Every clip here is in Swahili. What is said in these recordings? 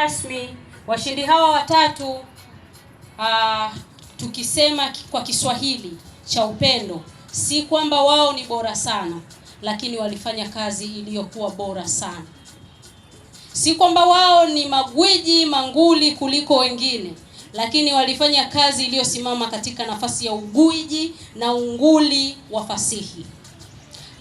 rasmi, washindi hawa watatu tukisema kwa Kiswahili cha upendo, si kwamba wao ni bora sana, lakini walifanya kazi iliyokuwa bora sana. Si kwamba wao ni magwiji manguli kuliko wengine, lakini walifanya kazi iliyosimama katika nafasi ya ugwiji na unguli wa fasihi.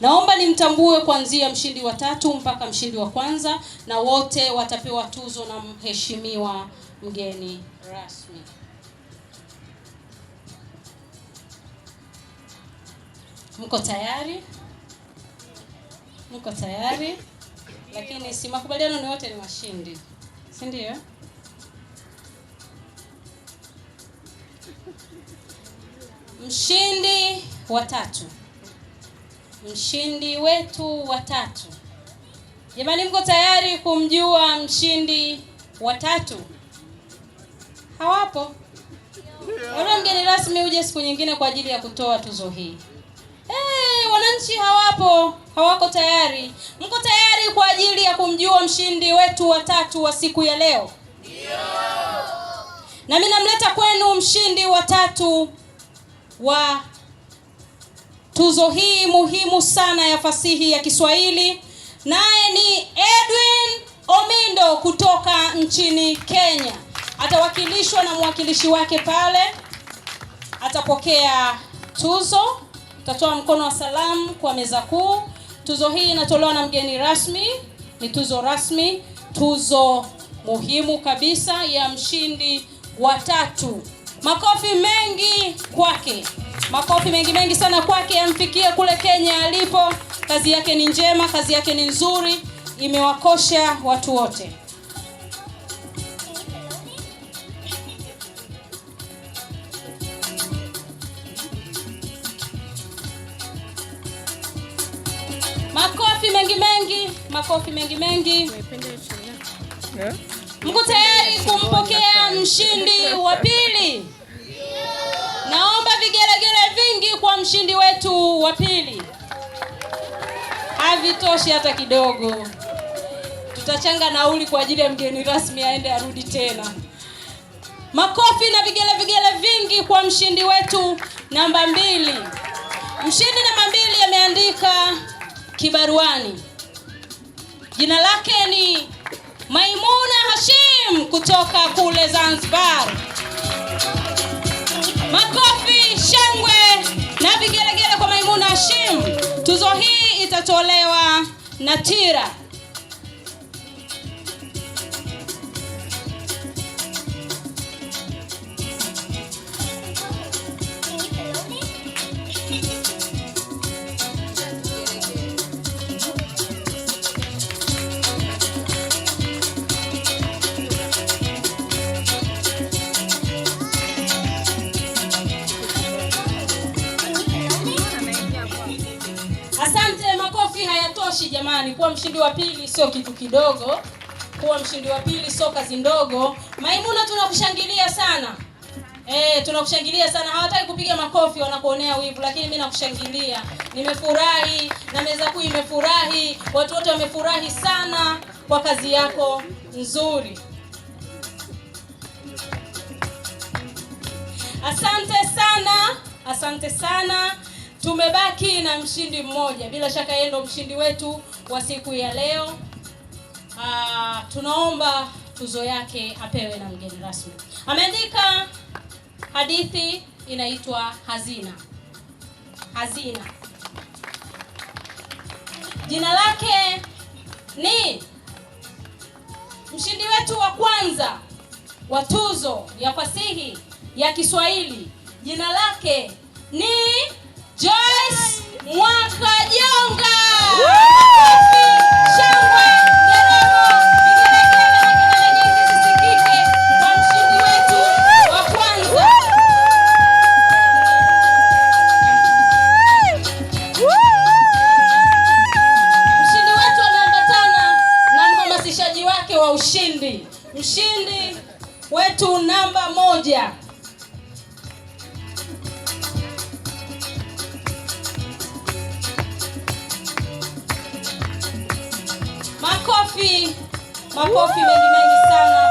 Naomba nimtambue kuanzia mshindi wa tatu mpaka mshindi wa kwanza, na wote watapewa tuzo na mheshimiwa mgeni rasmi. Mko tayari? Mko tayari? Lakini si makubaliano ni wote ni washindi, si ndio? Mshindi wa tatu. Mshindi wetu wa tatu. Jamani, mko tayari kumjua mshindi wa tatu? Hawapo? Wala mgeni rasmi uje siku nyingine kwa ajili ya kutoa tuzo hii. Wananchi hawapo, hawako tayari. Mko tayari kwa ajili ya kumjua mshindi wetu wa tatu wa siku ya leo? Ndio. Na mimi namleta kwenu mshindi wa tatu wa tuzo hii muhimu sana ya fasihi ya Kiswahili, naye ni Edwin Omindo kutoka nchini Kenya. Atawakilishwa na mwakilishi wake pale, atapokea tuzo, tutatoa mkono wa salamu kwa meza kuu. Tuzo hii inatolewa na mgeni rasmi, ni tuzo rasmi, tuzo muhimu kabisa ya mshindi wa tatu. Makofi mengi kwake. Makofi mengi sana kwake, amfikie kule Kenya alipo. Kazi yake ni njema, kazi yake ni nzuri, imewakosha watu wote. Makofi mengi. Mko tayari kumpokea mshindi wa pili? Naomba vigelegele vingi kwa mshindi wetu wa pili. Havitoshi hata kidogo. Tutachanga nauli kwa ajili ya mgeni rasmi aende arudi tena. Makofi na vigele vingi kwa mshindi wetu namba 2. Mshindi namba 2 ameandika kibaruani. Jina lake ni Maimuna Hashim kutoka kule Zanzibar. Makofi, shangwe na vigelegele kwa Maimuna Hashim. Tuzo hii itatolewa na Tira. Jamani, kuwa mshindi wa pili sio kitu kidogo. Kuwa mshindi wa pili sio kazi ndogo. Maimuna, tunakushangilia sana. Tunakushangilia sana. Hawataki kupiga makofi, wanakuonea wivu, lakini mimi nakushangilia. Nimefurahi na meza kuu imefurahi. Watu wote wamefurahi sana kwa kazi yako nzuri. Asante sana. Tumebaki na mshindi mmoja. Bila shaka yeye ndo mshindi wetu wa siku ya leo. Tunaomba tuzo yake apewe na mgeni rasmi. Ameandika hadithi inaitwa Hazina. Jina lake ni mshindi wetu wa kwanza wa tuzo ya fasihi ya Kiswahili. Jina lake ni Joyce Mwakajonga. Shangwe, nderemo, vigelegele zisikike kwa mshindi wetu wa kwanza. Mshindi wetu ameambatana na mhamasishaji wake wa ushindi. Mshindi wetu namba 1. Makofi mengi sana